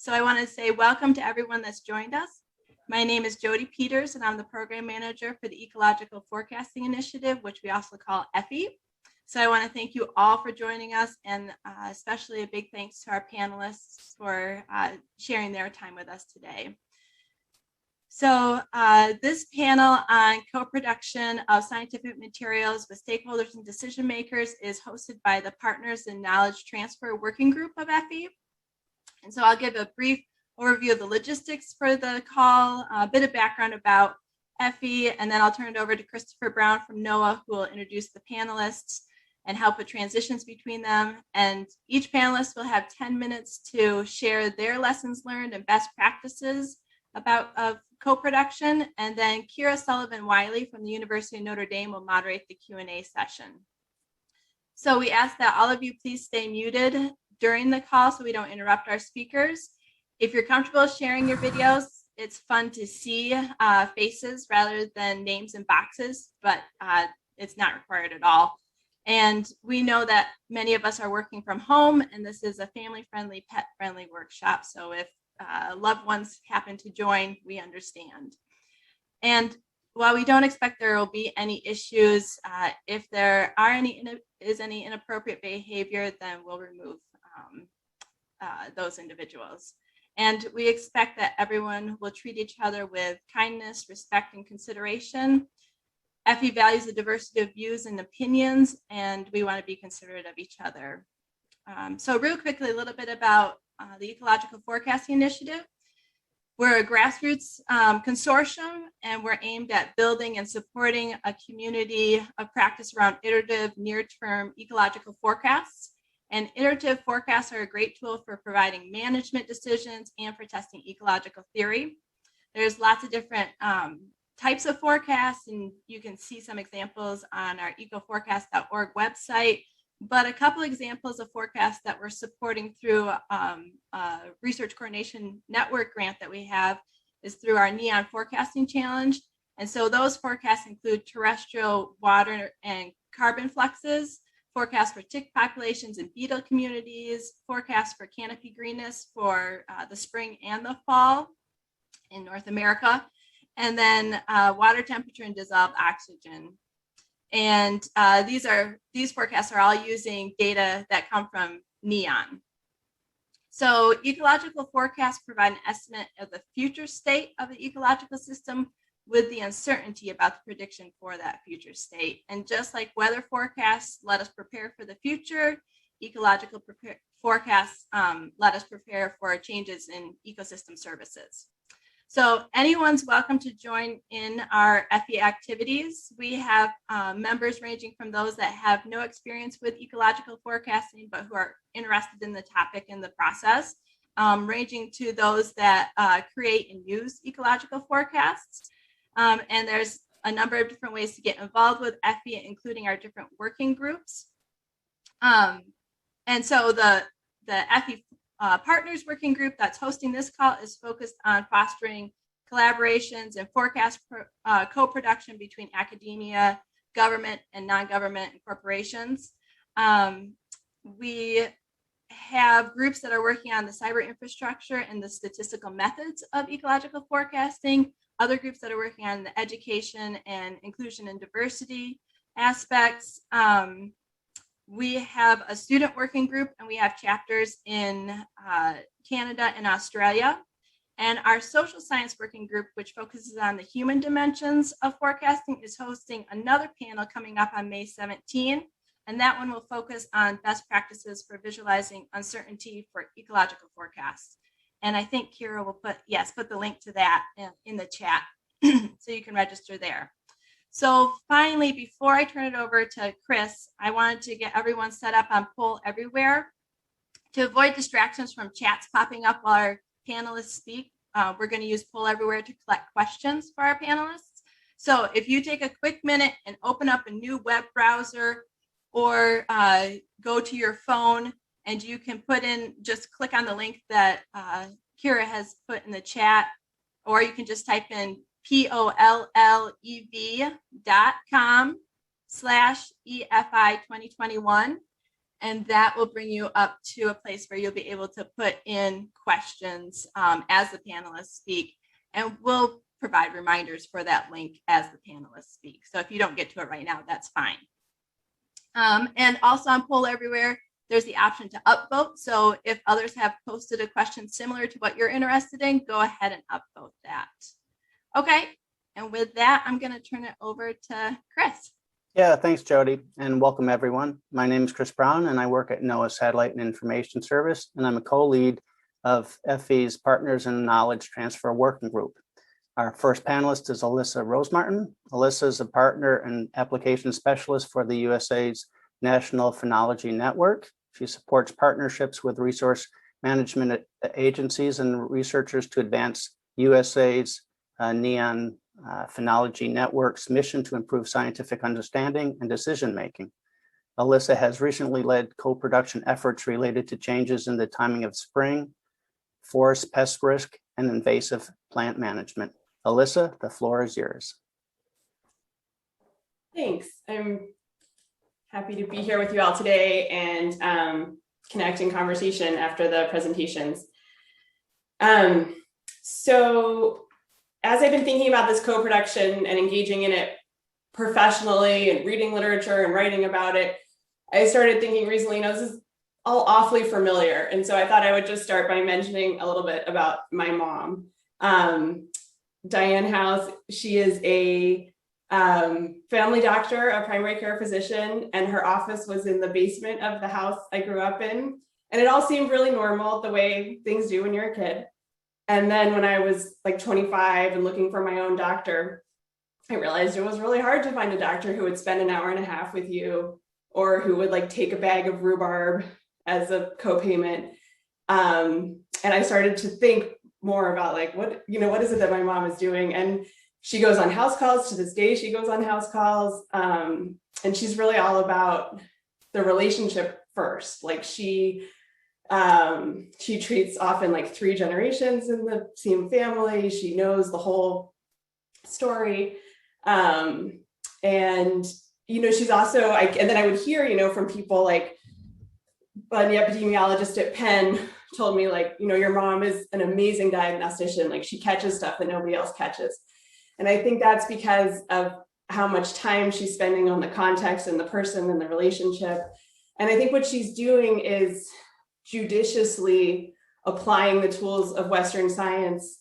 So I want to say welcome to everyone that's joined us. My name is Jody Peters, and I'm the program manager for the Ecological Forecasting Initiative, which we also call EFI. So I want to thank you all for joining us, and especially a big thanks to our panelists for sharing their time with us today. So this panel on co-production of scientific materials with stakeholders and decision makers is hosted by the Partners in Knowledge Transfer Working Group of EFI. And so I'll give a brief overview of the logistics for the call, a bit of background about EFI, and then I'll turn it over to Christopher Brown from NOAA, who will introduce the panelists and help with transitions between them. And each panelist will have 10 minutes to share their lessons learned and best practices about co-production. And then Kira Sullivan-Wiley from the University of Notre Dame will moderate the Q&A session. So we ask that all of you please stay muted during the call so we don't interrupt our speakers. If you're comfortable sharing your videos, it's fun to see faces rather than names and boxes, but it's not required at all. And we know that many of us are working from home, and this is a family-friendly, pet-friendly workshop. So if loved ones happen to join, we understand. And while we don't expect there will be any issues, if there are any inappropriate behavior, then we'll remove those individuals. And we expect that everyone will treat each other with kindness, respect, and consideration. EFI values the diversity of views and opinions, and we want to be considerate of each other. So real quickly, a little bit about the Ecological Forecasting Initiative. We're a grassroots consortium, and we're aimed at building and supporting a community of practice around iterative near-term ecological forecasts. And iterative forecasts are a great tool for providing management decisions and for testing ecological theory. There's lots of different types of forecasts, and you can see some examples on our ecoforecast.org website. But a couple examples of forecasts that we're supporting through a Research Coordination Network grant that we have is through our Neon Forecasting Challenge. And so those forecasts include terrestrial water and carbon fluxes, forecasts for tick populations and beetle communities, forecasts for canopy greenness for the spring and the fall in North America, and then water temperature and dissolved oxygen. And these forecasts are all using data that come from NEON. So ecological forecasts provide an estimate of the future state of the ecological system with the uncertainty about the prediction for that future state. And just like weather forecasts let us prepare for the future, ecological forecasts let us prepare for changes in ecosystem services. So anyone's welcome to join in our EFI activities. We have members ranging from those that have no experience with ecological forecasting, but who are interested in the topic and the process, ranging to those that create and use ecological forecasts. And there's a number of different ways to get involved with EFI, including our different working groups. And so the EFI Partners Working Group that's hosting this call is focused on fostering collaborations and forecast co-production between academia, government, and non-government and corporations. We have groups that are working on the cyber infrastructure and the statistical methods of ecological forecasting, other groups that are working on the education and inclusion and diversity aspects. We have a student working group, and we have chapters in Canada and Australia. And our social science working group, which focuses on the human dimensions of forecasting, is hosting another panel coming up on May 17. And that one will focus on best practices for visualizing uncertainty for ecological forecasts. And I think Kira will put the link to that in the chat so you can register there. So finally, before I turn it over to Chris, I wanted to get everyone set up on Poll Everywhere. To avoid distractions from chats popping up while our panelists speak, we're going to use Poll Everywhere to collect questions for our panelists. So if you take a quick minute and open up a new web browser or go to your phone, and you can just click on the link that Kira has put in the chat, or you can just type in POLLEV.com/EFI 2021. and that will bring you up to a place where you'll be able to put in questions as the panelists speak, and we'll provide reminders for that link as the panelists speak. So if you don't get to it right now, that's fine. And also on Poll Everywhere, there's the option to upvote. So if others have posted a question similar to what you're interested in, go ahead and upvote that. Okay, and with that, I'm going to turn it over to Chris. Yeah, thanks, Jody, and welcome everyone. My name is Chris Brown, and I work at NOAA Satellite and Information Service, and I'm a co-lead of FE's Partners in Knowledge Transfer Working Group. Our first panelist is Alyssa Rosemartin. Alyssa is a partner and application specialist for the USA's National Phenology Network. She supports partnerships with resource management agencies and researchers to advance USA's NEON Phenology Network's mission to improve scientific understanding and decision-making. Alyssa has recently led co-production efforts related to changes in the timing of spring, forest pest risk, and invasive plant management. Alyssa, the floor is yours. Thanks. I'm happy to be here with you all today and connect in conversation after the presentations. So as I've been thinking about this co-production and engaging in it professionally and reading literature and writing about it, I started thinking recently, this is all awfully familiar. And so I thought I would just start by mentioning a little bit about my mom. Diane House, she is a family doctor, a primary care physician, and her office was in the basement of the house I grew up in. And it all seemed really normal, the way things do when you're a kid. And then when I was like 25 and looking for my own doctor, I realized it was really hard to find a doctor who would spend an hour and a half with you, or who would like take a bag of rhubarb as a co-payment. And I started to think more about like, what is it that my mom is doing? And she goes on house calls to this day. She goes on house calls, and she's really all about the relationship first. Like she treats often like 3 generations in the same family. She knows the whole story. And, she's also, and then I would hear, from people like, the epidemiologist at Penn told me like, your mom is an amazing diagnostician. Like she catches stuff that nobody else catches. And I think that's because of how much time she's spending on the context and the person and the relationship. And I think what she's doing is judiciously applying the tools of Western science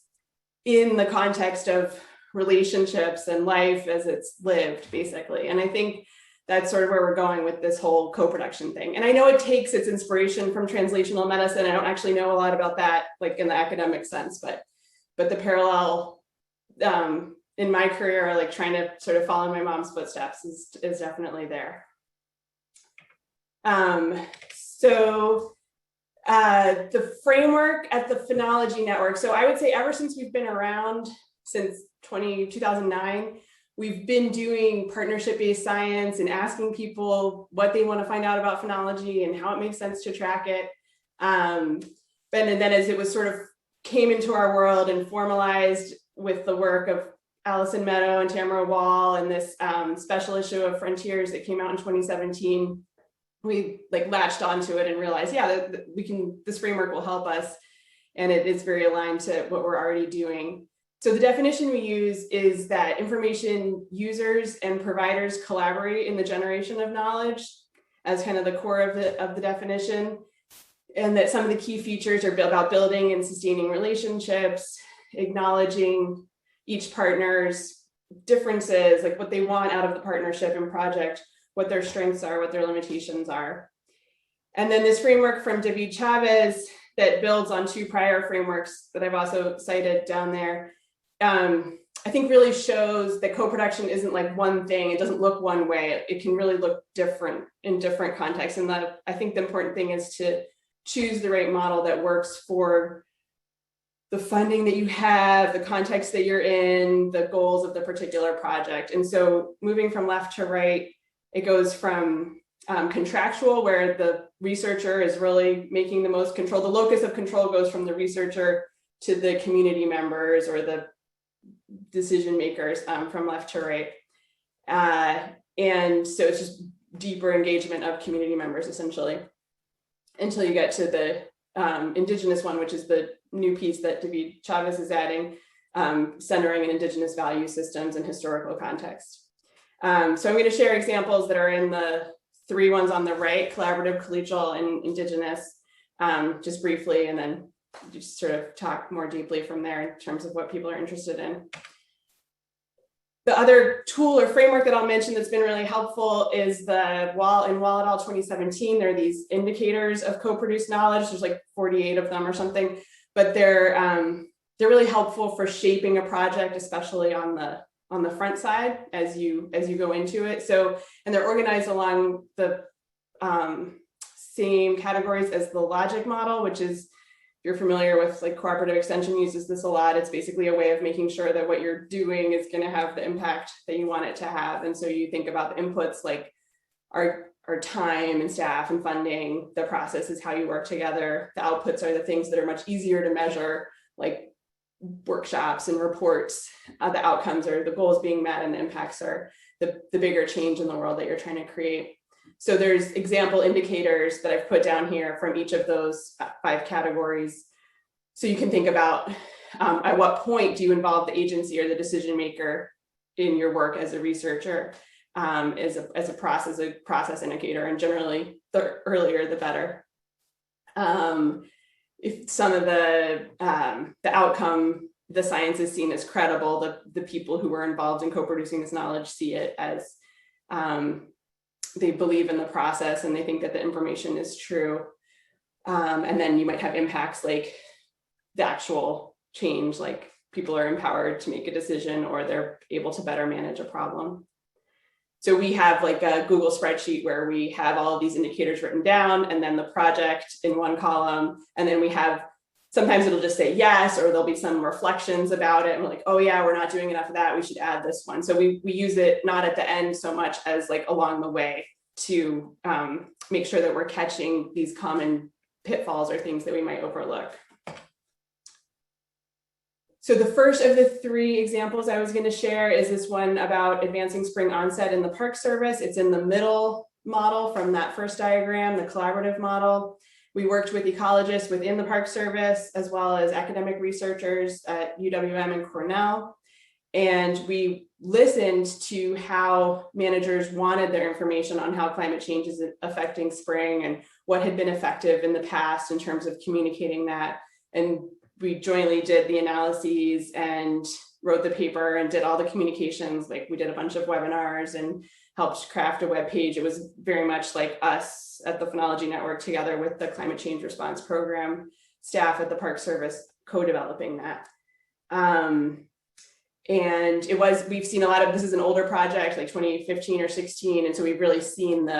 in the context of relationships and life as it's lived, basically. And I think that's sort of where we're going with this whole co-production thing. And I know it takes its inspiration from translational medicine. I don't actually know a lot about that, like in the academic sense, but the parallel in my career, like trying to sort of follow my mom's footsteps is definitely there. The framework at the Phenology Network. So I would say ever since we've been around, since 2009, we've been doing partnership-based science and asking people what they want to find out about phenology and how it makes sense to track it. And then as it was sort of came into our world and formalized with the work of Allison Meadow and Tamara Wall and this special issue of Frontiers that came out in 2017, we like latched onto it and realized, this framework will help us. And it is very aligned to what we're already doing. So the definition we use is that information users and providers collaborate in the generation of knowledge as kind of the core of the definition. And that some of the key features are about building and sustaining relationships, acknowledging each partner's differences, like what they want out of the partnership and project, what their strengths are, what their limitations are. And then this framework from David Chavez that builds on 2 prior frameworks that I've also cited down there, I think really shows that co-production isn't like one thing. It doesn't look one way. It can really look different in different contexts. And I think the important thing is to choose the right model that works for the funding that you have, the context that you're in, the goals of the particular project. And so moving from left to right, it goes from contractual, where the researcher is really making the most control. The locus of control goes from the researcher to the community members or the decision makers, from left to right. And so it's just deeper engagement of community members, essentially, until you get to the Indigenous one, which is the new piece that David Chavez is adding, centering in Indigenous value systems and historical context. So I'm going to share examples that are in the 3 ones on the right: collaborative, collegial, and Indigenous, just briefly, and then just sort of talk more deeply from there in terms of what people are interested in. The other tool or framework that I'll mention that's been really helpful is the in Wall et al. 2017, there are these indicators of co-produced knowledge. There's like 48 of them or something, but they're really helpful for shaping a project, especially on the front side as you go into it. So, and they're organized along the same categories as the logic model, which is, you're familiar with, like, cooperative extension uses this a lot. It's basically a way of making sure that what you're doing is going to have the impact that you want it to have. And so you think about the inputs, like our time and staff and funding. The process is how you work together. The outputs are the things that are much easier to measure, like workshops and reports. The outcomes are the goals being met, and the impacts are the bigger change in the world that you're trying to create. So there's example indicators that I've put down here from each of those 5 categories. So you can think about at what point do you involve the agency or the decision maker in your work as a researcher, as a process indicator, and generally the earlier the better. If some of the outcome, the science is seen as credible, the people who were involved in co-producing this knowledge see it as they believe in the process and they think that the information is true. And then you might have impacts like the actual change, like people are empowered to make a decision or they're able to better manage a problem. So we have like a Google spreadsheet where we have all of these indicators written down, and then the project in one column. And then we have, sometimes it'll just say yes, or there'll be some reflections about it. And we're like, oh yeah, we're not doing enough of that, we should add this one. So we use it not at the end so much as like along the way to make sure that we're catching these common pitfalls or things that we might overlook. So the first of the 3 examples I was going to share is this one about advancing spring onset in the Park Service. It's in the middle model from that first diagram, the collaborative model. We worked with ecologists within the Park Service, as well as academic researchers at UWM and Cornell. And we listened to how managers wanted their information on how climate change is affecting spring and what had been effective in the past in terms of communicating that. And we jointly did the analyses and wrote the paper and did all the communications. Like we did a bunch of webinars and helped craft a web page. It was very much like us at the Phenology Network together with the Climate Change Response Program staff at the Park Service co-developing that. And we've seen a lot of, this is an older project, like 2015 or 16. And so we've really seen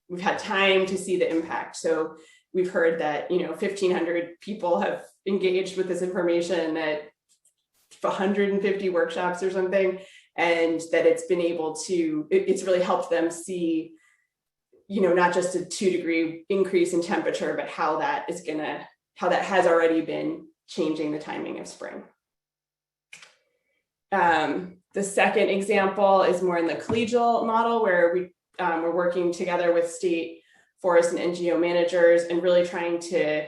we've had time to see the impact. So we've heard that, 1,500 people have engaged with this information at 150 workshops or something, and that it's been able to, it's really helped them see, not just a 2-degree increase in temperature, but how that has already been changing the timing of spring. The second example is more in the collegial model, where we're working together with state forest and NGO managers and really trying to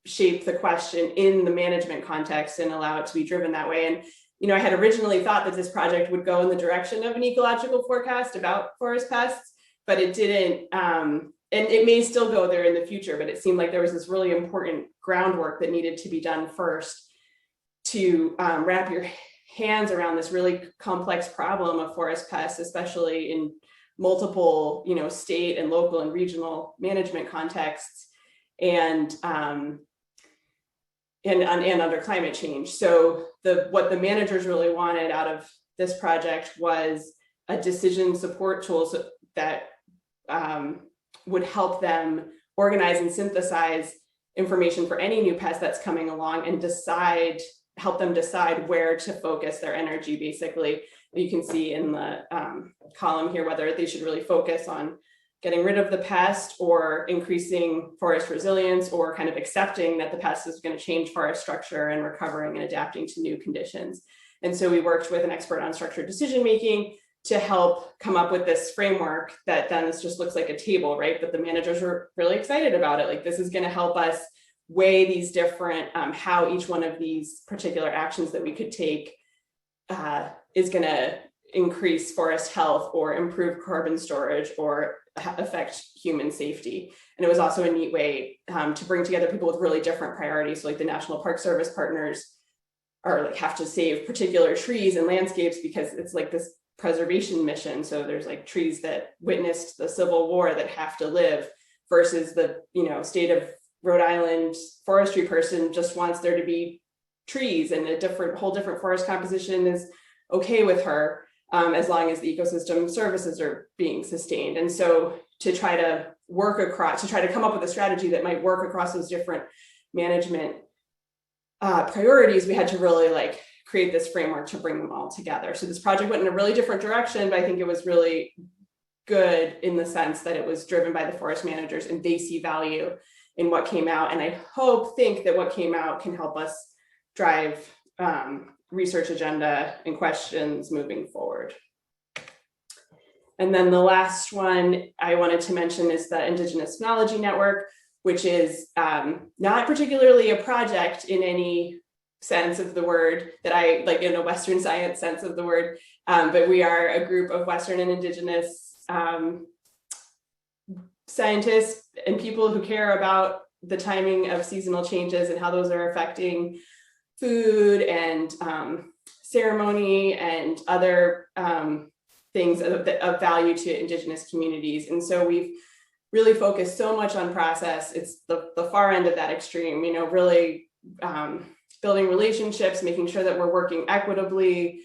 shape the question in the management context and allow it to be driven that way. And, I had originally thought that this project would go in the direction of an ecological forecast about forest pests, but it didn't. And it may still go there in the future, but it seemed like there was this really important groundwork that needed to be done first to wrap your hands around this really complex problem of forest pests, especially in multiple, state and local and regional management contexts, and under climate change. So what the managers really wanted out of this project was a decision support tool that would help them organize and synthesize information for any new pest that's coming along and help them decide where to focus their energy. Basically, you can see in the column here whether they should really focus on getting rid of the pest or increasing forest resilience, or kind of accepting that the pest is going to change forest structure and recovering and adapting to new conditions. And so we worked with an expert on structured decision making to help come up with this framework that then this just looks like a table, right? But the managers were really excited about it. Like, this is going to help us weigh these different, how each one of these particular actions that we could take is going to increase forest health or improve carbon storage or affect human safety. And it was also a neat way to bring together people with really different priorities. So like the National Park Service partners are like have to save particular trees and landscapes because it's like this preservation mission. So there's like trees that witnessed the Civil War that have to live versus the, state of Rhode Island forestry person just wants there to be trees, and a whole different forest composition is okay with her, as long as the ecosystem services are being sustained. And so to try to come up with a strategy that might work across those different management priorities, we had to really like create this framework to bring them all together. So this project went in a really different direction, but I think it was really good in the sense that it was driven by the forest managers and they see value in what came out. And I think that what came out can help us drive research agenda and questions moving forward. And then the last one I wanted to mention is the Indigenous Phenology Network, which is not particularly a project in any sense of the word that I like in a Western science sense of the word, but we are a group of Western and Indigenous scientists and people who care about the timing of seasonal changes and how those are affecting food and ceremony and other things of value to Indigenous communities. And so we've really focused so much on process. It's the far end of that extreme, really building relationships, making sure that we're working equitably,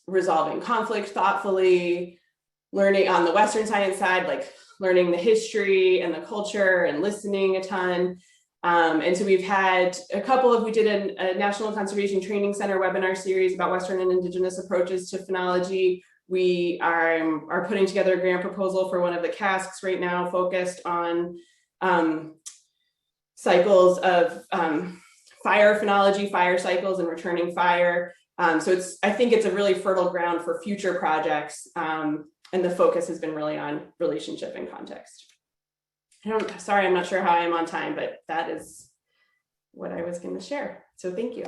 resolving conflict thoughtfully, learning on the Western science side, like learning the history and the culture and listening a ton. And so we've had we did a National Conservation Training Center webinar series about Western and Indigenous approaches to phenology. We are putting together a grant proposal for one of the casks right now focused on cycles of fire phenology, fire cycles and returning fire. So I think it's a really fertile ground for future projects. And the focus has been really on relationship and context. Sorry, I'm not sure how I am on time, but that is what I was going to share. So thank you.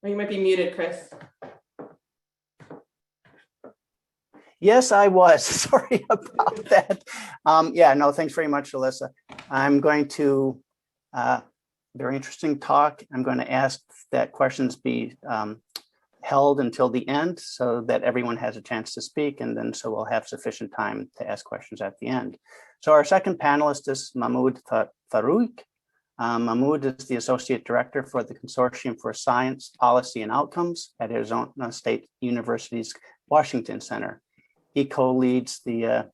Oh, you might be muted, Chris. Yes, I was. Sorry about that. Thanks very much, Alyssa. I'm going to, very interesting talk. I'm going to ask that questions be held until the end so that everyone has a chance to speak, and then so we'll have sufficient time to ask questions at the end. So our second panelist is Mahmoud Farook. Mahmoud is the Associate Director for the Consortium for Science, Policy, and Outcomes at Arizona State University's Washington Center. He co-leads the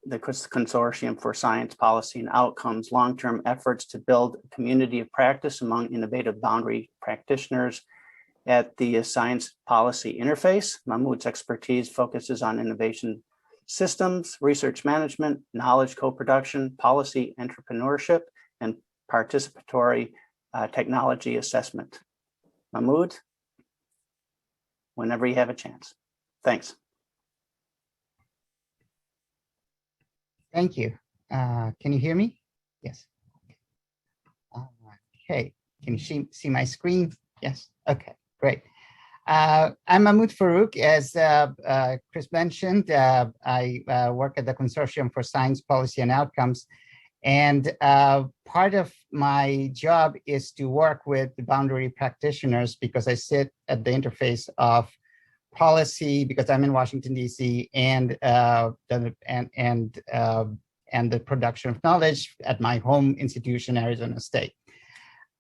Consortium for Science, Policy, and Outcomes long-term efforts to build a community of practice among innovative boundary practitioners at the science policy interface. Mahmoud's expertise focuses on innovation systems, research management, knowledge co-production, policy entrepreneurship, and participatory technology assessment. Mahmoud, whenever you have a chance. Thanks. Thank you. Can you hear me? Yes. Okay. Can you see my screen? Yes. Okay, great. I'm Mahmoud Farook. As Chris mentioned, I work at the Consortium for Science, Policy, and Outcomes. And part of my job is to work with the boundary practitioners because I sit at the interface of policy, because I'm in Washington, D.C., and the production of knowledge at my home institution, Arizona State.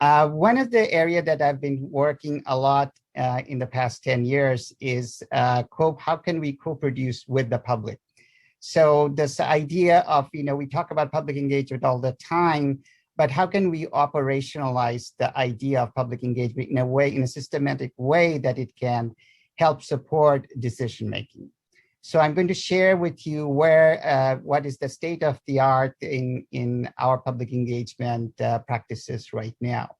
One of the areas that I've been working a lot in the past 10 years is how can we co-produce with the public? So this idea of, we talk about public engagement all the time, but how can we operationalize the idea of public engagement in a systematic way that it can help support decision-making? So I'm going to share with you what is the state of the art in our public engagement practices right now.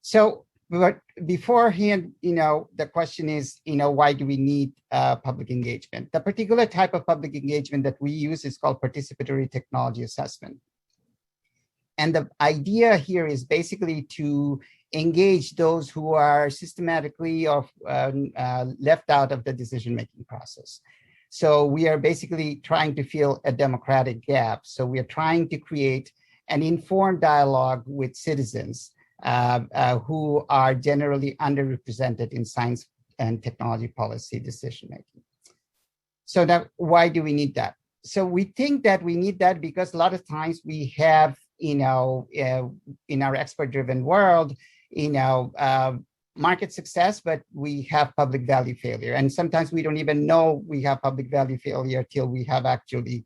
So, but beforehand, the question is, why do we need public engagement? The particular type of public engagement that we use is called participatory technology assessment. And the idea here is basically to engage those who are systematically left out of the decision-making process. So we are basically trying to fill a democratic gap. So we are trying to create an informed dialogue with citizens who are generally underrepresented in science and technology policy decision-making. So now, why do we need that? So we think that we need that because a lot of times we have, in our expert-driven world, market success, but we have public value failure. And sometimes we don't even know we have public value failure till we have actually,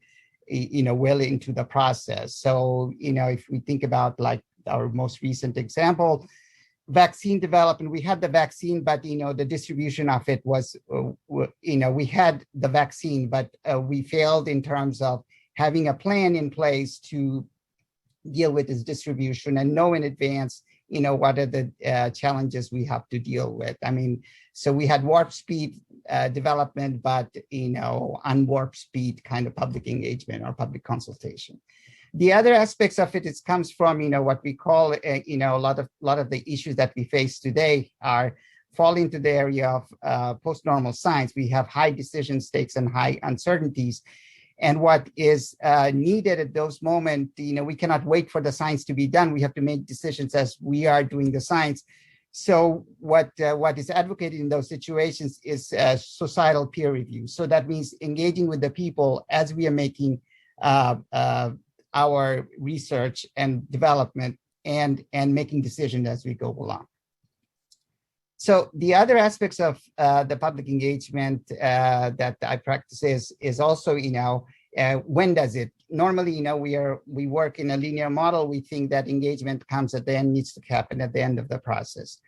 well into the process. So, if we think about like our most recent example, vaccine development, we had the vaccine, but, the distribution of it was, we had the vaccine, but we failed in terms of having a plan in place to deal with its distribution and know in advance what are the challenges we have to deal with. I mean, so we had warp speed development, but, on warp speed kind of public engagement or public consultation. The other aspects of it, comes from, what we call, a lot of the issues that we face today fall into the area of post-normal science. We have high decision stakes and high uncertainties. And what is needed at those moments, we cannot wait for the science to be done. We have to make decisions as we are doing the science. So what is advocated in those situations is societal peer review. So that means engaging with the people as we are making our research and development and making decisions as we go along. So the other aspects of the public engagement that I practice is also, when does it? Normally, we work in a linear model. We think that engagement comes at the end, needs to happen at the end of the process.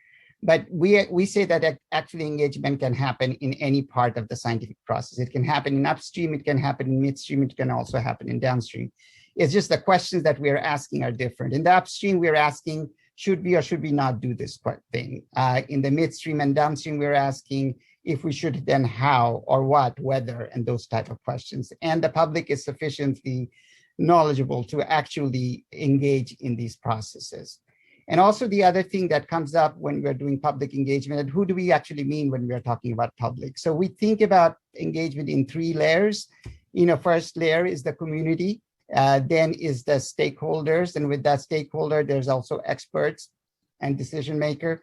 But we say that actually engagement can happen in any part of the scientific process. It can happen in upstream, it can happen in midstream, it can also happen in downstream. It's just the questions that we are asking are different. In the upstream, we're asking, should we or should we not do this thing? In the midstream and downstream, we're asking if we should, then how or what, whether, and those type of questions. And the public is sufficiently knowledgeable to actually engage in these processes. And also the other thing that comes up when we're doing public engagement, and who do we actually mean when we're talking about public? So we think about engagement in 3 layers. First layer is the community. Then is the stakeholders, and with that stakeholder, there's also experts and decision maker.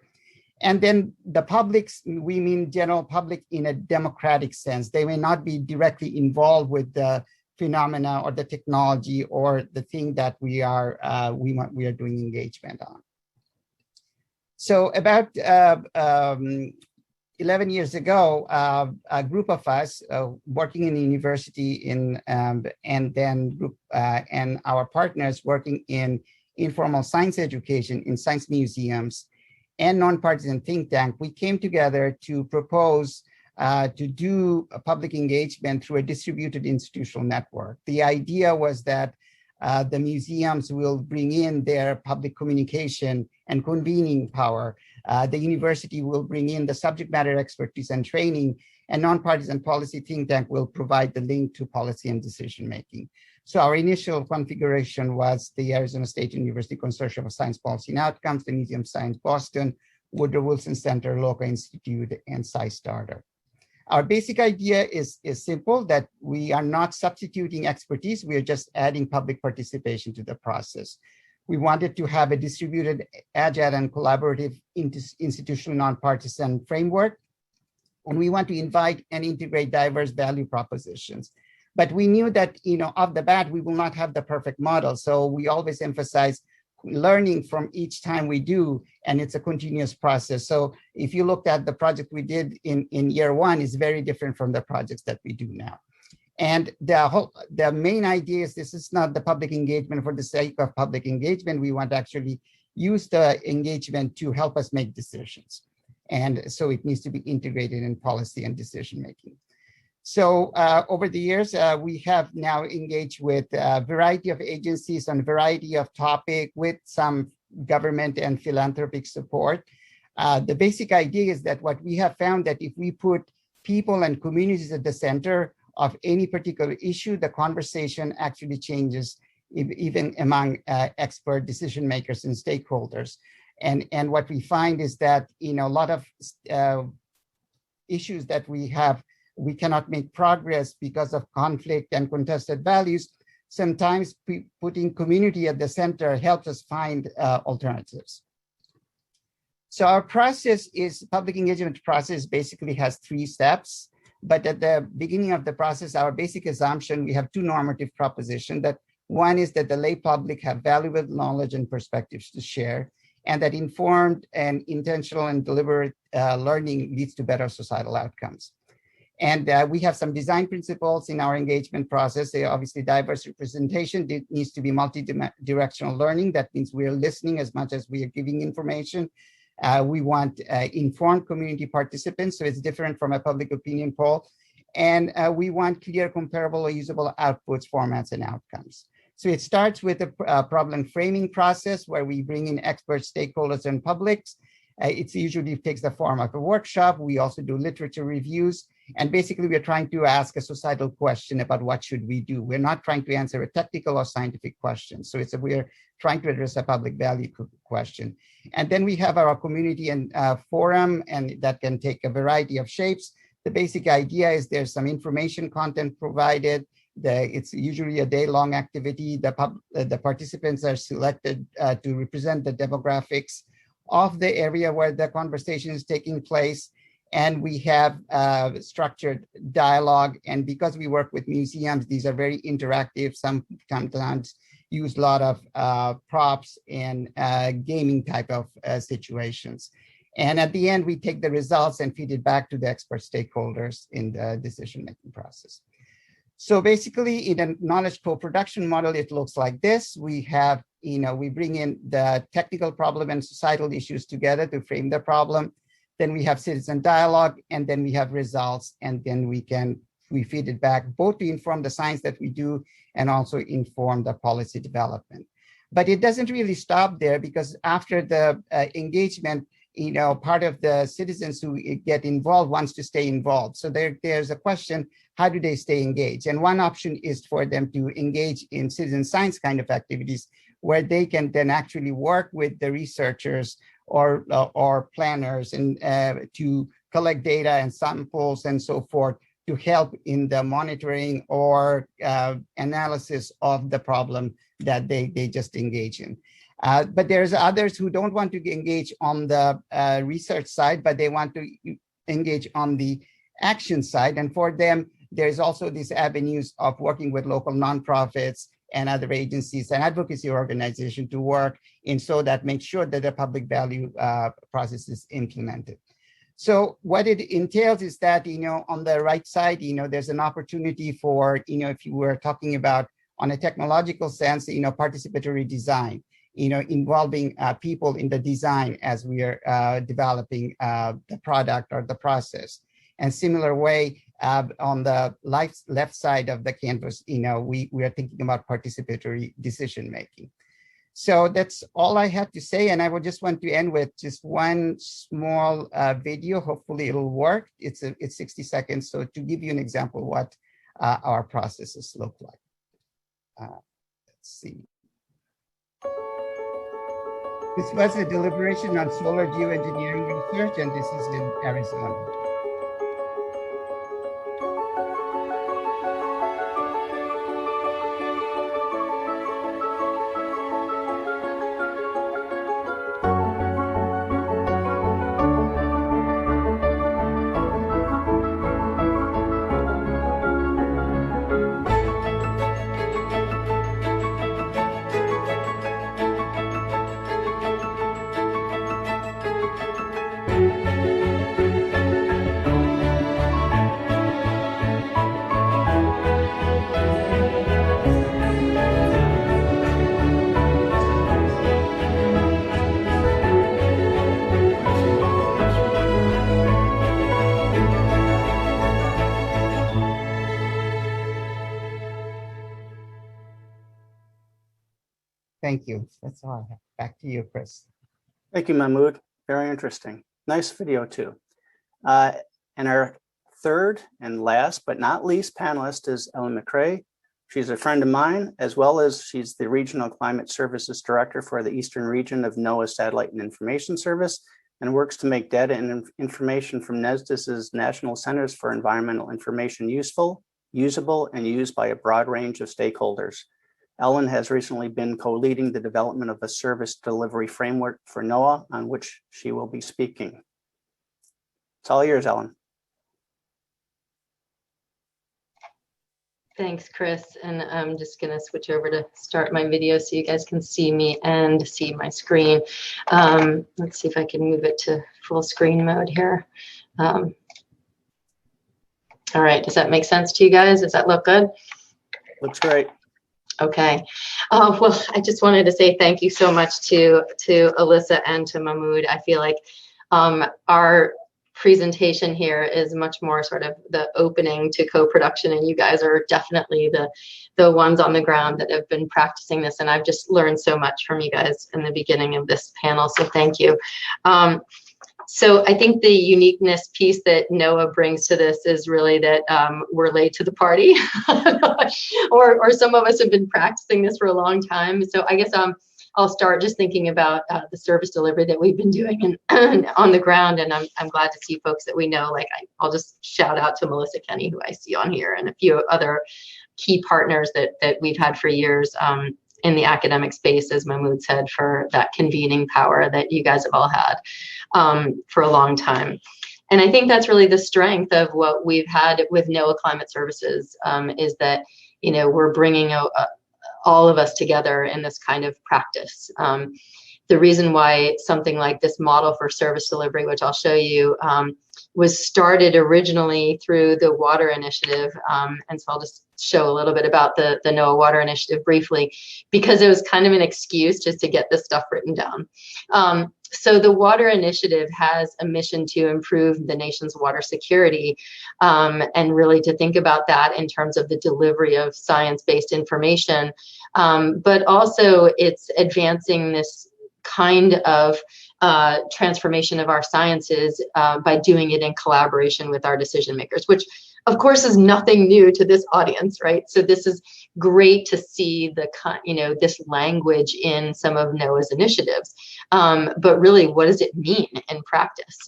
And then the publics, we mean general public in a democratic sense. They may not be directly involved with the phenomena or the technology or the thing that we are doing engagement on. So about 11 years ago, a group of us working in the university and our partners working in informal science education in science museums and nonpartisan think tank, we came together to propose to do a public engagement through a distributed institutional network. The idea was that the museums will bring in their public communication and convening power. The university will bring in the subject matter expertise and training, and nonpartisan policy think tank will provide the link to policy and decision making. So our initial configuration was the Arizona State University Consortium of Science Policy and Outcomes, the Museum of Science Boston, Woodrow Wilson Center, Local Institute, and SciStarter. Our basic idea is simple, that we are not substituting expertise, we are just adding public participation to the process. We wanted to have a distributed, agile, and collaborative institutional nonpartisan framework, and we want to invite and integrate diverse value propositions. But we knew that, off the bat, we will not have the perfect model, so we always emphasize learning from each time we do, and it's a continuous process. So if you looked at the project we did in year 1, is very different from the projects that we do now. And the main idea is this is not the public engagement for the sake of public engagement. We want to actually use the engagement to help us make decisions. And so it needs to be integrated in policy and decision making. So over the years, we have now engaged with a variety of agencies on a variety of topics with some government and philanthropic support. The basic idea is that what we have found that if we put people and communities at the center of any particular issue, the conversation actually changes even among expert decision makers and stakeholders. And what we find is that, a lot of issues that we have, we cannot make progress because of conflict and contested values. Sometimes putting community at the center helps us find alternatives. So our process is, public engagement process basically has 3 steps. But at the beginning of the process, our basic assumption, we have 2 normative propositions. That one is that the lay public have valuable knowledge and perspectives to share, and that informed and intentional and deliberate learning leads to better societal outcomes. And we have some design principles in our engagement process. They obviously diverse representation. It needs to be multi-directional learning. That means we're listening as much as we are giving information. We want informed community participants, so it's different from a public opinion poll. And we want clear, comparable, or usable outputs, formats, and outcomes. So it starts with a problem framing process where we bring in experts, stakeholders, and publics. It usually takes the form of a workshop. We also do literature reviews. And basically, we're trying to ask a societal question about what should we do. We're not trying to answer a technical or scientific question. So we're trying to address a public value question. And then we have our community and forum, and that can take a variety of shapes. The basic idea is there's some information content provided. It's usually a day-long activity. The participants are selected to represent the demographics of the area where the conversation is taking place. And we have structured dialogue. And because we work with museums, these are very interactive. Sometimes use a lot of props and gaming type of situations. And at the end, we take the results and feed it back to the expert stakeholders in the decision-making process. So basically, in a knowledge co-production model, it looks like this. We have, we bring in the technical problem and societal issues together to frame the problem. Then we have citizen dialogue, and then we have results, and then we feed it back both to inform the science that we do and also inform the policy development. But it doesn't really stop there, because after the engagement, part of the citizens who get involved wants to stay involved. So there's a question, how do they stay engaged? And one option is for them to engage in citizen science kind of activities, where they can then actually work with the researchers or planners and to collect data and samples and so forth to help in the monitoring or analysis of the problem that they just engage in. But there's others who don't want to engage on the research side, but they want to engage on the action side. And for them, there's also these avenues of working with local nonprofits and other agencies and advocacy organizations to work in so that make sure that the public value process is implemented. So what it entails is that, on the right side, there's an opportunity for, if you were talking about on a technological sense, participatory design, involving people in the design as we are developing the product or the process. And similar way, on the left side of the canvas, we are thinking about participatory decision making. So that's all I had to say, and I would just want to end with just one small video. Hopefully it'll work. It's 60 seconds, so to give you an example what our processes look like. Let's see. This was a deliberation on solar geoengineering research, and this is in Arizona. Thank you. That's all I have. Back to you, Chris. Thank you, Mahmoud. Very interesting. Nice video too. And our third and last but not least panelist is Ellen McCrae. She's a friend of mine, as well as she's the Regional Climate Services Director for the Eastern Region of NOAA Satellite and Information Service, and works to make data and information from NESDIS's National Centers for Environmental Information useful, usable, and used by a broad range of stakeholders. Ellen has recently been co-leading the development of a service delivery framework for NOAA, on which she will be speaking. It's all yours, Ellen. Thanks, Chris. And I'm just going to switch over to start my video so you guys can see me and see my screen. Let's see if I can move it to full screen mode here. All right, does that make sense to you guys? Does that look good? Looks great. Okay. Well, I just wanted to say thank you so much to Alyssa and to Mahmoud. I feel like our presentation here is much more sort of the opening to co-production, and you guys are definitely the ones on the ground that have been practicing this, and I've just learned so much from you guys in the beginning of this panel, so thank you. So I think the uniqueness piece that NOAA brings to this is really that we're late to the party, or some of us have been practicing this for a long time. So I guess I'll start just thinking about the service delivery that we've been doing and on the ground, and I'm glad to see folks that we know. Like I'll just shout out to Melissa Kenny, who I see on here, and a few other key partners that we've had for years in the academic space, as Mahmoud said, for that convening power that you guys have all had for a long time. And I think that's really the strength of what we've had with NOAA Climate Services, is that, you know, we're bringing all of us together in this kind of practice. The reason why something like this model for service delivery, which I'll show you, was started originally through the Water Initiative. And so I'll just show a little bit about the NOAA Water Initiative briefly, because it was kind of an excuse just to get this stuff written down. So the Water Initiative has a mission to improve the nation's water security, and really to think about that in terms of the delivery of science-based information. But also it's advancing this kind of transformation of our sciences by doing it in collaboration with our decision makers, which of course is nothing new to this audience, right? So this is great to see this language in some of NOAA's initiatives, but really, what does it mean in practice?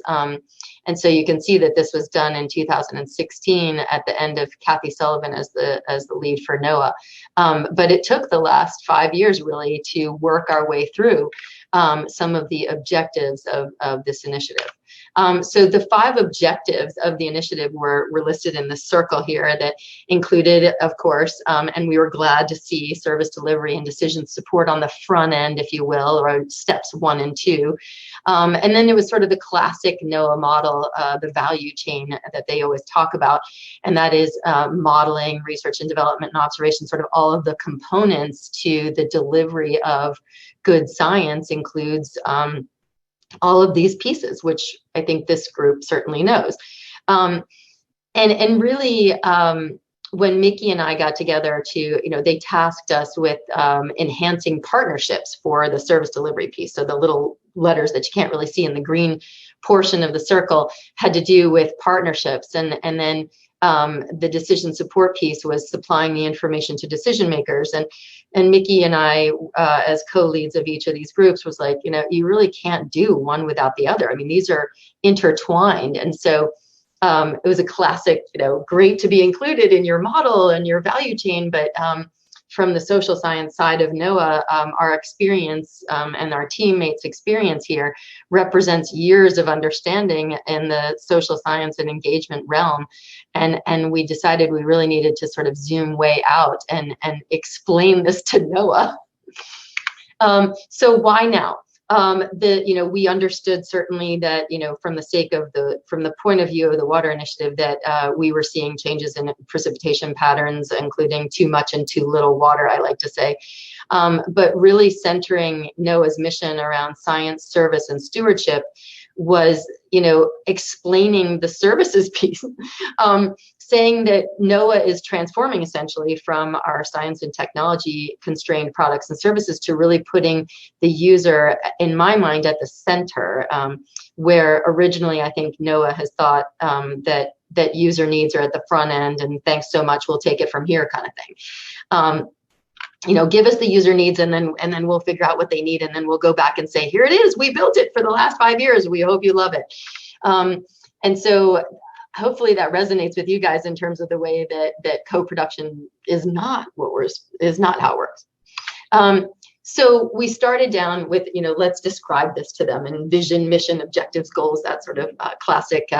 And so you can see that this was done in 2016 at the end of Kathy Sullivan as the lead for NOAA, but it took the last 5 years really to work our way through some of the objectives of this initiative. So the 5 objectives of the initiative were listed in the circle here that included, of course, and we were glad to see service delivery and decision support on the front end, if you will, or steps 1 and 2. And then it was sort of the classic NOAA model, the value chain that they always talk about, and that is modeling, research and development and observation, sort of all of the components to the delivery of good science includes all of these pieces, which I think this group certainly knows. And really, when Mickey and I got together they tasked us with enhancing partnerships for the service delivery piece. So the little letters that you can't really see in the green portion of the circle had to do with partnerships. And then the decision support piece was supplying the information to decision makers. And Mickey and I, as co-leads of each of these groups, was like, you really can't do one without the other. I mean, these are intertwined. And so it was a classic, great to be included in your model and your value chain, but from the social science side of NOAA, our experience and our teammates' experience here represents years of understanding in the social science and engagement realm. And we decided we really needed to sort of zoom way out and explain this to NOAA. So why now? We understood certainly that, from the point of view of the Water Initiative, that we were seeing changes in precipitation patterns, including too much and too little water, I like to say. But really centering NOAA's mission around science, service, and stewardship, was, explaining the services piece, saying that NOAA is transforming essentially from our science and technology constrained products and services to really putting the user, in my mind, at the center, where originally I think NOAA has thought that user needs are at the front end, and thanks so much, we'll take it from here kind of thing. Give us the user needs, and then we'll figure out what they need, and then we'll go back and say, here it is, we built it for the last 5 years, we hope you love it. And so hopefully that resonates with you guys in terms of the way that co-production is not how it works. So we started down with, let's describe this to them, and vision, mission, objectives, goals, that sort of classic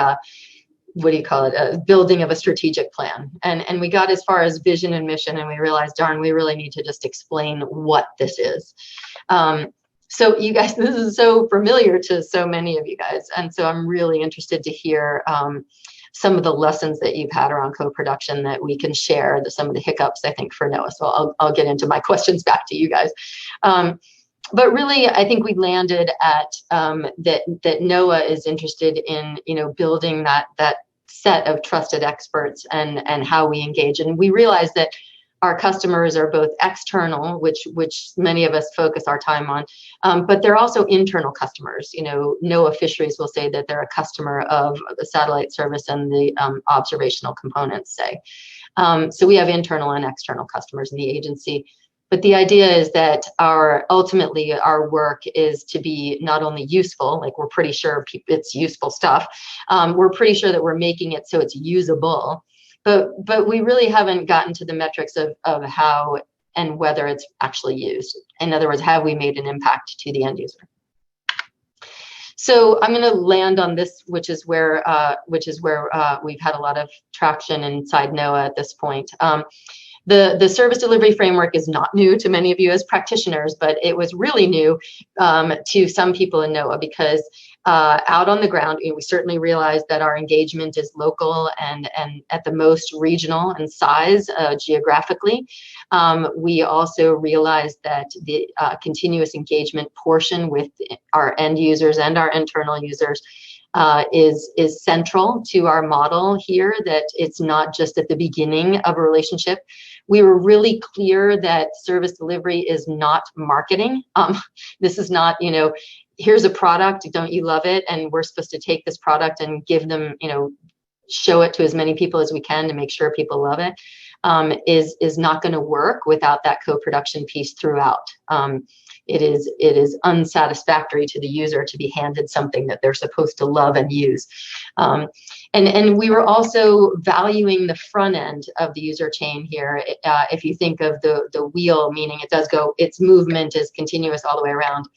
building of a strategic plan. And we got as far as vision and mission, and we realized, darn, we really need to just explain what this is. So you guys, this is so familiar to so many of you guys. And so I'm really interested to hear some of the lessons that you've had around co-production that we can share, some of the hiccups, I think, for NOAA. So I'll get into my questions back to you guys. But really, I think we landed at that NOAA is interested in, building that set of trusted experts and how we engage. And we realize that our customers are both external, which many of us focus our time on, but they're also internal customers. NOAA Fisheries will say that they're a customer of the satellite service and the observational components, say. So we have internal and external customers in the agency. But the idea is that ultimately our work is to be not only useful, like we're pretty sure it's useful stuff, we're pretty sure that we're making it so it's usable, but we really haven't gotten to the metrics of how and whether it's actually used. In other words, have we made an impact to the end user? So I'm going to land on this, which is where we've had a lot of traction inside NOAA at this point. The service delivery framework is not new to many of you as practitioners, but it was really new to some people in NOAA because out on the ground, we certainly realized that our engagement is local and at the most regional in size geographically. We also realized that the continuous engagement portion with our end users and our internal users is central to our model here, that it's not just at the beginning of a relationship. We were really clear that service delivery is not marketing. This is not, here's a product, don't you love it? And we're supposed to take this product and give them, show it to as many people as we can to make sure people love it, is not going to work without that co-production piece throughout. It is unsatisfactory to the user to be handed something that they're supposed to love and use. And we were also valuing the front end of the user chain here. If you think of the wheel, meaning it does go, its movement is continuous all the way around.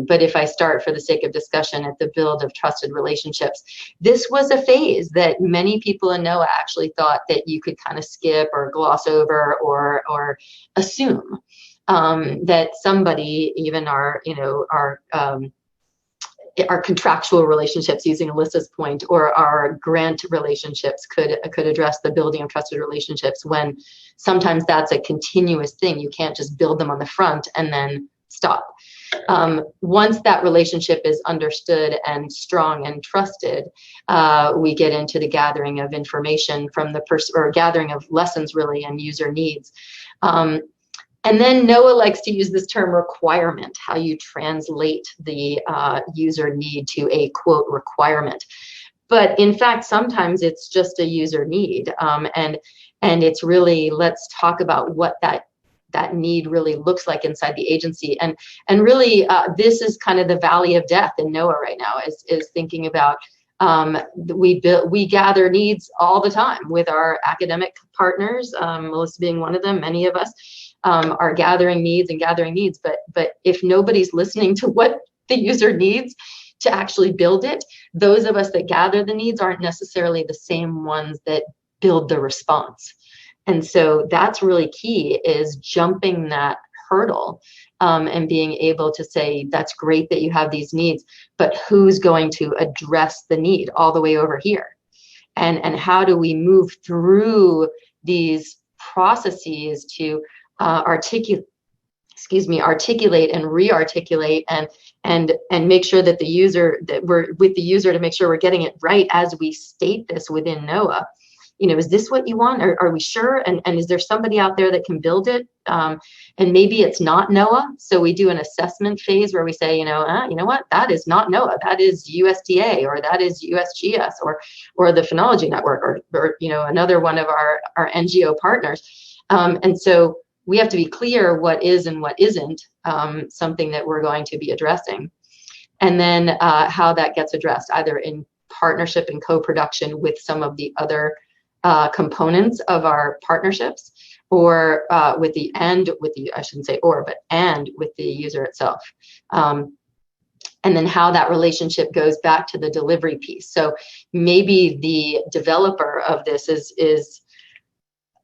But if I start, for the sake of discussion, at the build of trusted relationships, this was a phase that many people in NOAA actually thought that you could kind of skip or gloss over or assume. That somebody, even our contractual relationships, using Alyssa's point, or our grant relationships could address the building of trusted relationships, when sometimes that's a continuous thing. You can't just build them on the front and then stop. Once that relationship is understood and strong and trusted, we get into the gathering of information from the person, or gathering of lessons really, and user needs. And then NOAA likes to use this term requirement, how you translate the user need to a quote requirement. But in fact, sometimes it's just a user need. And it's really, let's talk about what that need really looks like inside the agency. And really, this is kind of the valley of death in NOAA right now, is thinking about, we gather needs all the time with our academic partners, Melissa being one of them. Many of us are gathering needs, but if nobody's listening to what the user needs to actually build it, those of us that gather the needs aren't necessarily the same ones that build the response. And so that's really key, is jumping that hurdle and being able to say, that's great that you have these needs, but who's going to address the need all the way over here? And how do we move through these processes to articulate and re-articulate and make sure that we're with the user to make sure we're getting it right as we state this within NOAA. Is this what you want? Are we sure? And is there somebody out there that can build it? And maybe it's not NOAA. So we do an assessment phase where we say, you know what? That is not NOAA. That is USDA, or that is USGS, or the Phenology Network, or another one of our NGO partners. And so we have to be clear what is and what isn't something that we're going to be addressing. And then how that gets addressed, either in partnership and co-production with some of the other components of our partnerships, or with the user itself. And then how that relationship goes back to the delivery piece. So maybe the developer of this is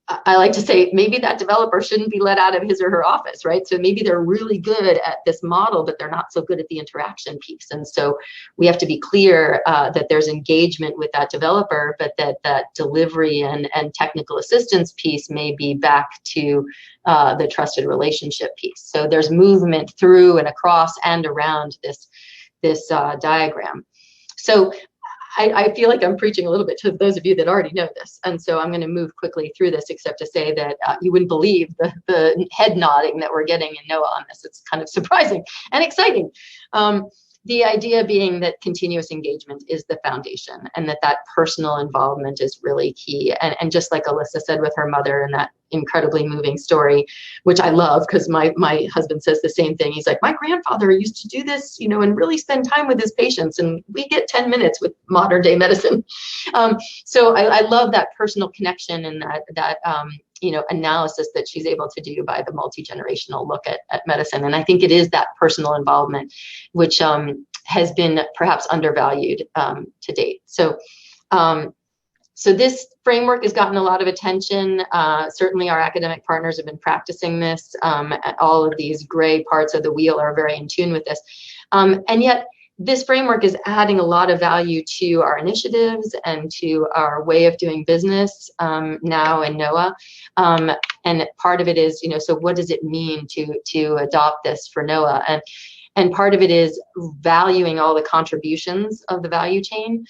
I like to say, maybe that developer shouldn't be let out of his or her office, right? So maybe they're really good at this model, but they're not so good at the interaction piece. And so we have to be clear that there's engagement with that developer, but that delivery and technical assistance piece may be back to the trusted relationship piece. So there's movement through and across and around this diagram. So I feel like I'm preaching a little bit to those of you that already know this. And so I'm going to move quickly through this, except to say that you wouldn't believe the head nodding that we're getting in NOAA on this. It's kind of surprising and exciting. The idea being that continuous engagement is the foundation, and that personal involvement is really key. And just like Alyssa said with her mother and that incredibly moving story, which I love, because my husband says the same thing. He's like, my grandfather used to do this, and really spend time with his patients, and we get 10 minutes with modern day medicine. So I love that personal connection and that analysis that she's able to do by the multi-generational look at medicine. And I think it is that personal involvement, which has been perhaps undervalued to date. So this framework has gotten a lot of attention. Certainly our academic partners have been practicing this. All of these gray parts of the wheel are very in tune with this. And yet this framework is adding a lot of value to our initiatives and to our way of doing business now in NOAA. And part of it is, so what does it mean to adopt this for NOAA? And part of it is valuing all the contributions of the value chain.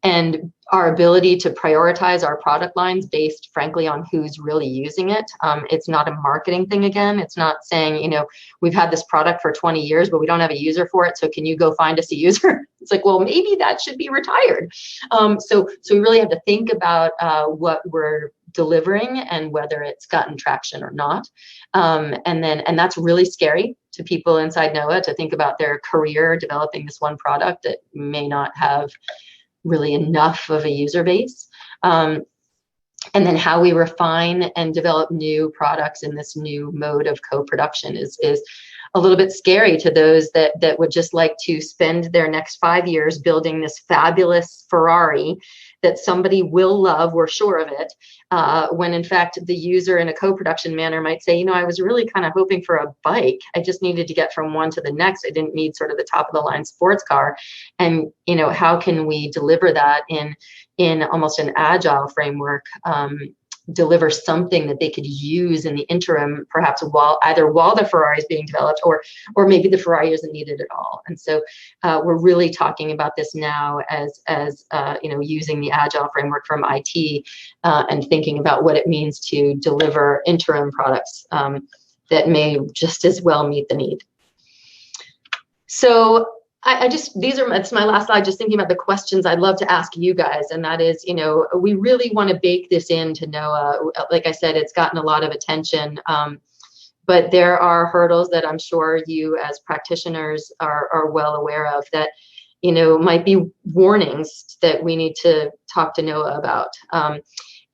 And our ability to prioritize our product lines based, frankly, on who's really using it. It's not a marketing thing again. It's not saying, we've had this product for 20 years, but we don't have a user for it. So can you go find us a user? It's like, well, maybe that should be retired. So we really have to think about what we're delivering and whether it's gotten traction or not. And that's really scary to people inside NOAA to think about their career developing this one product that may not have really enough of a user base. And then how we refine and develop new products in this new mode of co-production is a little bit scary to those that would just like to spend their next 5 years building this fabulous Ferrari that somebody will love, we're sure of it, when in fact the user in a co-production manner might say, I was really kind of hoping for a bike. I just needed to get from one to the next. I didn't need sort of the top of the line sports car. And how can we deliver that in almost an agile framework, deliver something that they could use in the interim, perhaps while the Ferrari is being developed, or maybe the Ferrari isn't needed at all. And so we're really talking about this now as using the agile framework from IT and thinking about what it means to deliver interim products that may just as well meet the need. So it's my last slide, just thinking about the questions I'd love to ask you guys. And that is, we really want to bake this into NOAA. Like I said, it's gotten a lot of attention, but there are hurdles that I'm sure you as practitioners are well aware of that, might be warnings that we need to talk to NOAA about.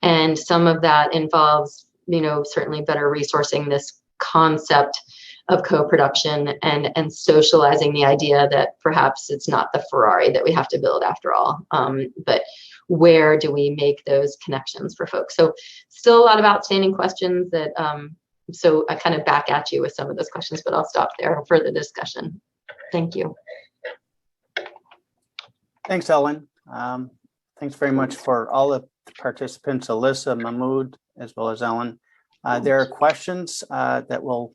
And some of that involves, certainly better resourcing this concept of co-production and socializing the idea that perhaps it's not the Ferrari that we have to build after all, but where do we make those connections for folks? So still a lot of outstanding questions that, so I kind of back at you with some of those questions, but I'll stop there for the discussion. Thank you. Thanks, Ellen. Thanks very much for all the participants, Alyssa, Mahmoud, as well as Ellen. There are questions that will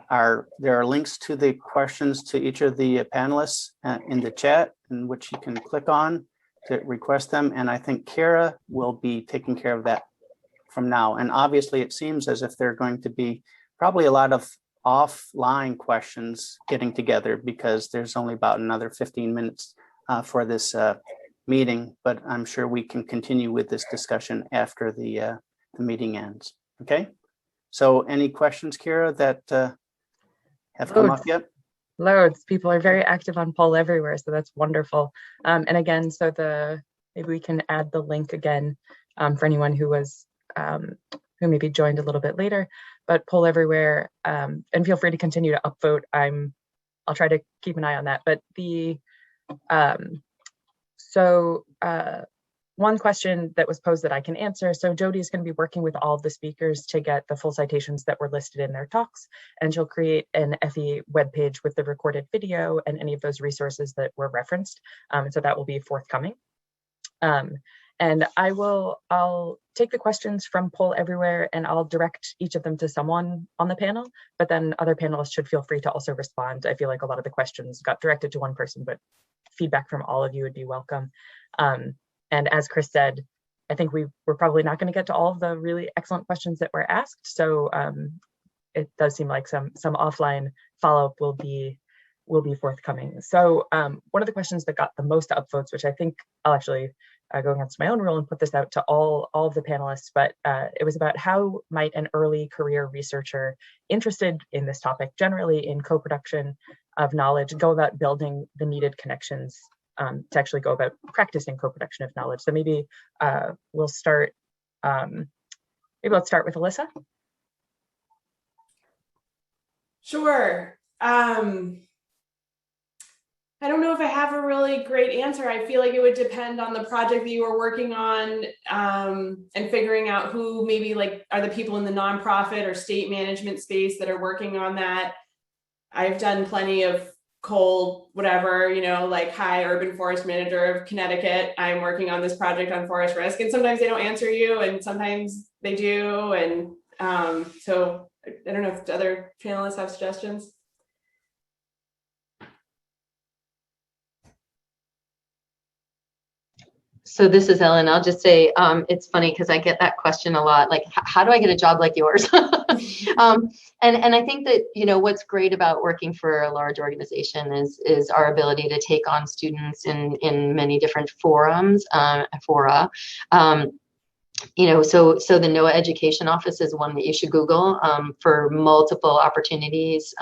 there are links to the questions to each of the panelists in the chat, in which you can click on to request them. And I think Kara will be taking care of that from now. And obviously it seems as if there are going to be probably a lot of offline questions getting together, because there's only about another 15 minutes for this meeting, but I'm sure we can continue with this discussion after the meeting ends. Okay. So any questions, Kira, that have come up yet? Loads. People are very active on Poll Everywhere, so that's wonderful. And again, so maybe we can add the link again for anyone who was who maybe joined a little bit later. But Poll Everywhere, and feel free to continue to upvote. I'll try to keep an eye on that. But one question that was posed that I can answer. So Jody is going to be working with all of the speakers to get the full citations that were listed in their talks, and she'll create an FE webpage with the recorded video and any of those resources that were referenced. So that will be forthcoming. And I'll take the questions from Poll Everywhere and I'll direct each of them to someone on the panel, but then other panelists should feel free to also respond. I feel like a lot of the questions got directed to one person, but feedback from all of you would be welcome. And as Chris said, I think we're probably not going to get to all of the really excellent questions that were asked. So it does seem like some offline follow-up will be forthcoming. So one of the questions that got the most upvotes, which I think I'll actually go against my own rule and put this out to all of the panelists, but it was about how might an early career researcher interested in this topic, generally in co-production of knowledge, go about building the needed connections to actually go about practicing co-production of knowledge. So maybe we'll start, maybe let's start with Alyssa. Sure. I don't know if I have a really great answer. I feel like it would depend on the project that you were working on, and figuring out who maybe like are the people in the nonprofit or state management space that are working on that. I've done plenty of cold, whatever, like hi, urban forest manager of Connecticut. I'm working on this project on forest risk, and sometimes they don't answer you and sometimes they do. And so I don't know if other panelists have suggestions. So this is Ellen. I'll just say it's funny because I get that question a lot. Like, how do I get a job like yours? And I think that what's great about working for a large organization is our ability to take on students in many different forums, fora. So the NOAA Education Office is one that you should Google for multiple opportunities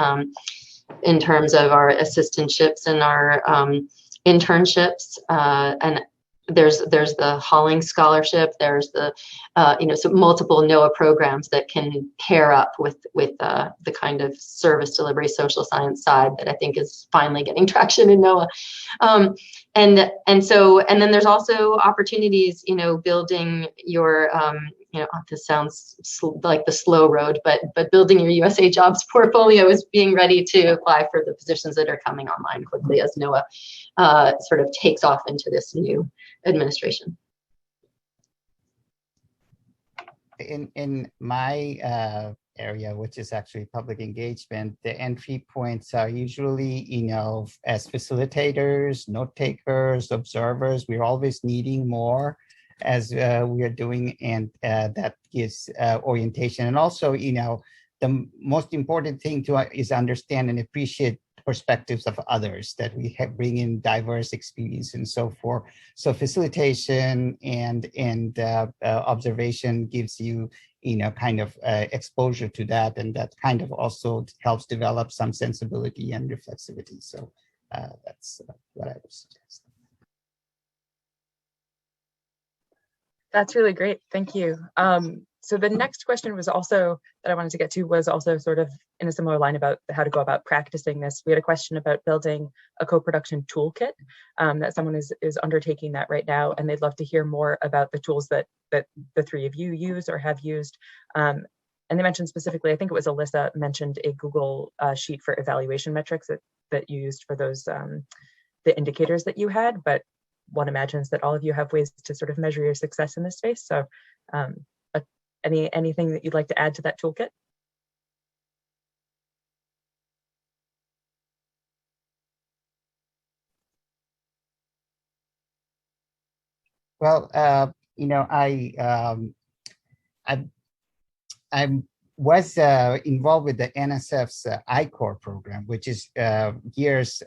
in terms of our assistantships and our internships, and there's the Halling Scholarship. There's the so multiple NOAA programs that can pair up with the kind of service delivery social science side that I think is finally getting traction in NOAA. And then there's also opportunities, building your this sounds like the slow road, but building your USA Jobs portfolio is being ready to apply for the positions that are coming online quickly as NOAA sort of takes off into this new administration. In my area, which is actually public engagement, the entry points are usually, as facilitators, note takers, observers. We're always needing more as we are doing, and that gives orientation. And also, the most important thing is understand and appreciate perspectives of others, that we bring in diverse experience and so forth. So facilitation and observation gives you, kind of exposure to that, and that kind of also helps develop some sensibility and reflexivity. So that's what I would suggest. That's really great. Thank you. So the next question was also that I wanted to get to was also sort of in a similar line about how to go about practicing this. We had a question about building a co-production toolkit, that someone is undertaking that right now, and they'd love to hear more about the tools that the three of you use or have used. And they mentioned specifically, I think it was Alyssa mentioned a Google sheet for evaluation metrics that you used for those the indicators that you had, but one imagines that all of you have ways to sort of measure your success in this space. So anything that you'd like to add to that toolkit? Well, I was involved with the NSF's ICOR program, which is gears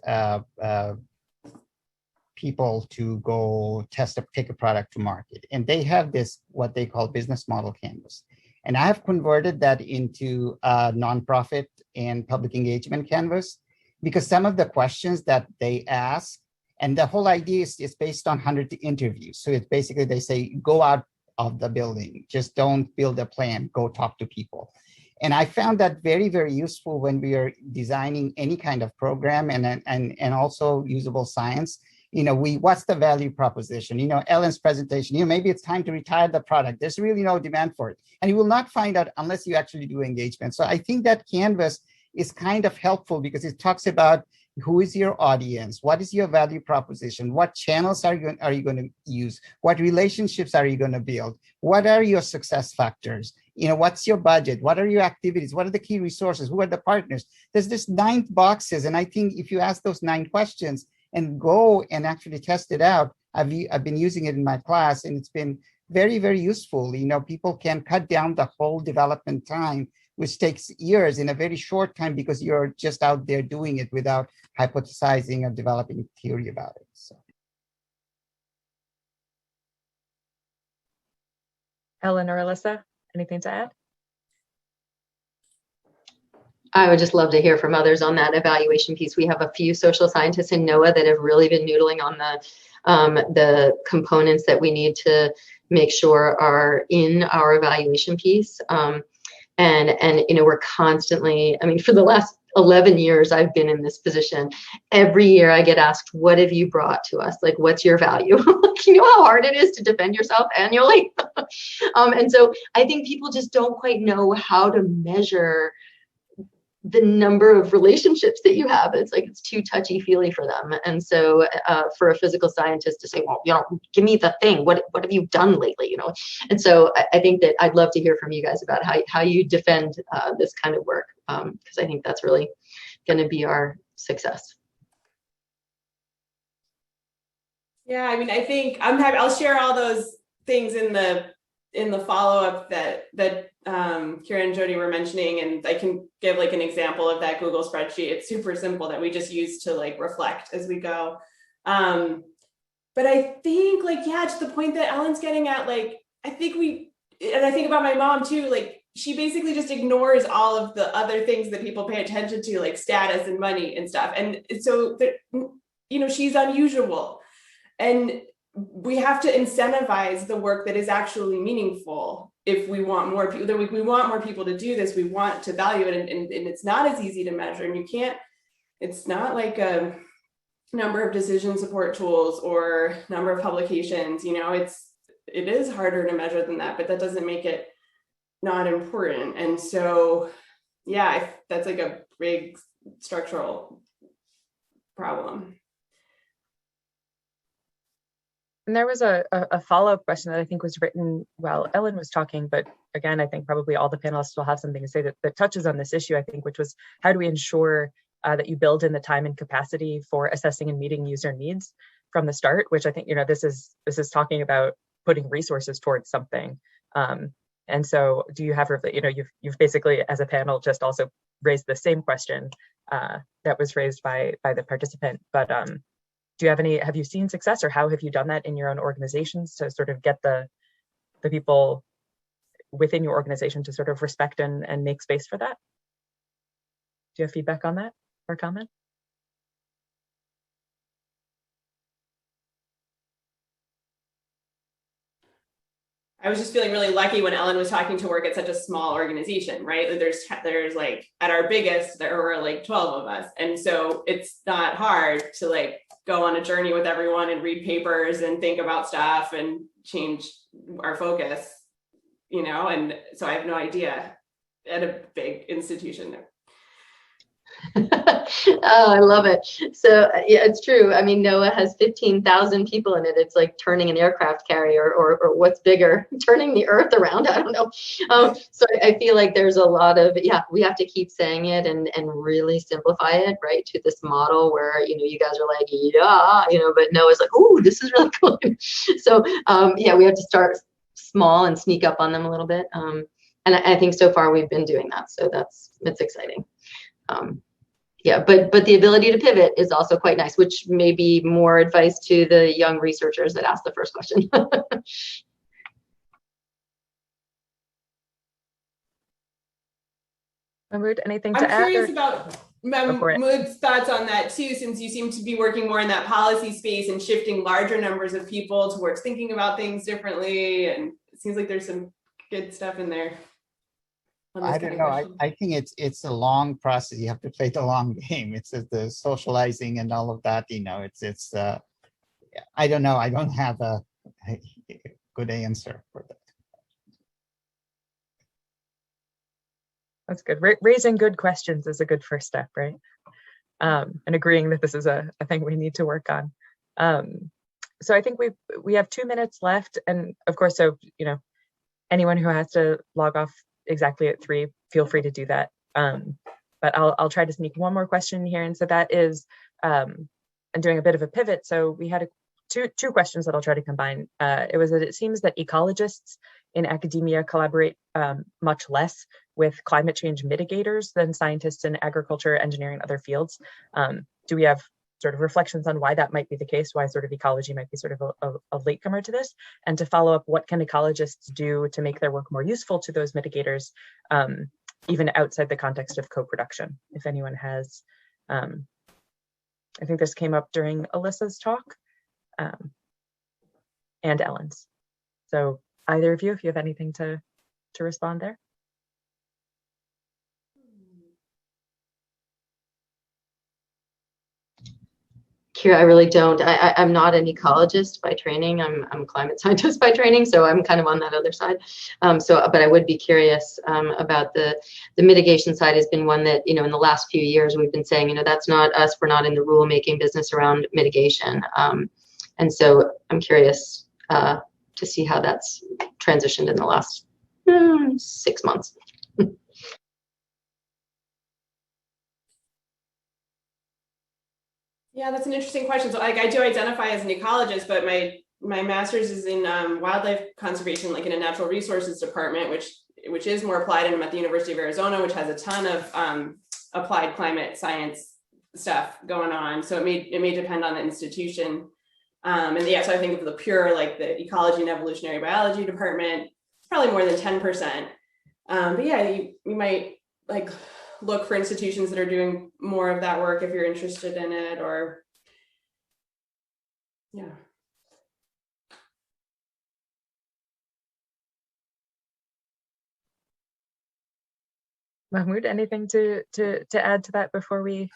people to go take a product to market. And they have this, what they call business model canvas. And I have converted that into a nonprofit and public engagement canvas, because some of the questions that they ask, and the whole idea is based on 100 interviews. So it's basically, they say, go out of the building, just don't build a plan, go talk to people. And I found that very, very useful when we are designing any kind of program and also usable science. What's the value proposition? Ellen's presentation, maybe it's time to retire the product. There's really no demand for it. And you will not find out unless you actually do engagement. So I think that canvas is kind of helpful because it talks about who is your audience, what is your value proposition, what channels are you going to use, what relationships are you going to build, what are your success factors, what's your budget, what are your activities, what are the key resources, who are the partners. There's this 9 boxes, and I think if you ask those 9 questions and go and actually test it out, I've been using it in my class, and it's been very, very useful. People can cut down the whole development time, which takes years, in a very short time, because you're just out there doing it without hypothesizing or developing theory about it. So. Ellen or Alyssa, anything to add? I would just love to hear from others on that evaluation piece. We have a few social scientists in NOAA that have really been noodling on the components that we need to make sure are in our evaluation piece. And we're constantly, for the last 11 years I've been in this position, every year I get asked, what have you brought to us? Like, what's your value? You know how hard it is to defend yourself annually? And so I think people just don't quite know how to measure the number of relationships that you have. It's too touchy-feely for them. And so for a physical scientist to say, well, give me the thing, what have you done lately, And so I think that I'd love to hear from you guys about how you defend this kind of work, because I think that's really going to be our success. Yeah, I think I'm happy. I'll share all those things in the follow-up that Kira and Jody were mentioning, and I can give an example of that Google spreadsheet. It's super simple that we just use to reflect as we go. But I think to the point that Ellen's getting at, I think I think about my mom too, she basically just ignores all of the other things that people pay attention to, like status and money and stuff. And so she's unusual. And we have to incentivize the work that is actually meaningful. If we want more people, we want more people to do this, we want to value it, and it's not as easy to measure. And it's not like a number of decision support tools or number of publications. It is harder to measure than that, but that doesn't make it not important. And so, yeah, that's a big structural problem. And there was a follow-up question that I think was written while Ellen was talking, but again, I think probably all the panelists will have something to say that touches on this issue, I think, which was, how do we ensure that you build in the time and capacity for assessing and meeting user needs from the start, which I think, this is talking about putting resources towards something. And so do you have, you've basically as a panel just also raised the same question that was raised by the participant, but do you have you seen success, or how have you done that in your own organizations to sort of get the people within your organization to sort of respect and make space for that? Do you have feedback on that or comment? I was just feeling really lucky when Ellen was talking to work at such a small organization, right? There's at our biggest, there were 12 of us. And so it's not hard to go on a journey with everyone and read papers and think about stuff and change our focus, and so I have no idea at a big institution. Oh, I love it. So yeah, it's true. I mean, NOAA has 15,000 people in it. It's like turning an aircraft carrier, or what's bigger, turning the Earth around. I don't know. So I feel like there's a lot of, yeah, we have to keep saying it and really simplify it, right, to this model where, you know, you guys are like, yeah, you know, but NOAA's like, oh, this is really cool. So yeah, we have to start small and sneak up on them a little bit. And I think so far we've been doing that. So it's exciting. Yeah, but the ability to pivot is also quite nice, which may be more advice to the young researchers that asked the first question. Mahmoud, anything I'm to add? curious about Mahmoud's thoughts on that too, since you seem to be working more in that policy space and shifting larger numbers of people towards thinking about things differently. And it seems like there's some good stuff in there. I don't know. I think it's a long process. You have to play the long game. It's the socializing and all of that. You know, it's. I don't know. I don't have a good answer for that. That's good. Raising good questions is a good first step, right? And agreeing that this is a thing we need to work on. So I think we have 2 minutes left, and of course, so you know, anyone who has to log off exactly at 3, feel free to do that. But I'll try to sneak one more question here, and so that is, and doing a bit of a pivot. So we had two questions that I'll try to combine. It was that it seems that ecologists in academia collaborate much less with climate change mitigators than scientists in agriculture, engineering, and other fields. Do we have sort of reflections on why that might be the case, why sort of ecology might be sort of a latecomer to this? And to follow up, what can ecologists do to make their work more useful to those mitigators, even outside the context of co-production? If anyone has, I think this came up during Alyssa's talk and Ellen's. So either of you, if you have anything to respond there. Kira, I really don't. I'm not an ecologist by training. I'm a climate scientist by training, so I'm kind of on that other side. But I would be curious about the mitigation side. Has been one that, you know, in the last few years we've been saying, you know, that's not us. We're not in the rule making business around mitigation. And so I'm curious to see how that's transitioned in the last 6 months. Yeah, that's an interesting question. So like, I do identify as an ecologist, but my master's is in wildlife conservation, like in a natural resources department, which is more applied, and I'm at the University of Arizona, which has a ton of applied climate science stuff going on. So it may depend on the institution. And yeah, so I think of the pure, like the ecology and evolutionary biology department, it's probably more than 10%. But yeah, you might like look for institutions that are doing more of that work if you're interested in it, or yeah. Mahmoud, anything to add to that before we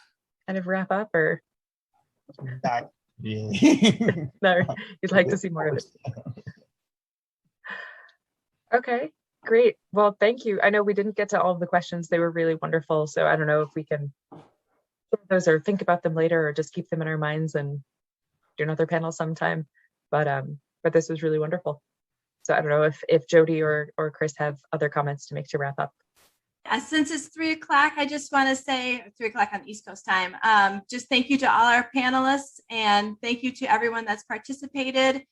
kind of wrap up, or? Not really. No, you'd like to see more of it. Okay, great. Well, thank you. I know we didn't get to all of the questions. They were really wonderful. So I don't know if we can those or think about them later, or just keep them in our minds and do another panel sometime. But this was really wonderful. So I don't know if Jody or Chris have other comments to make to wrap up. Since it's 3 o'clock, I just want to say 3 o'clock on East Coast time. Just thank you to all our panelists, and thank you to everyone that's participated.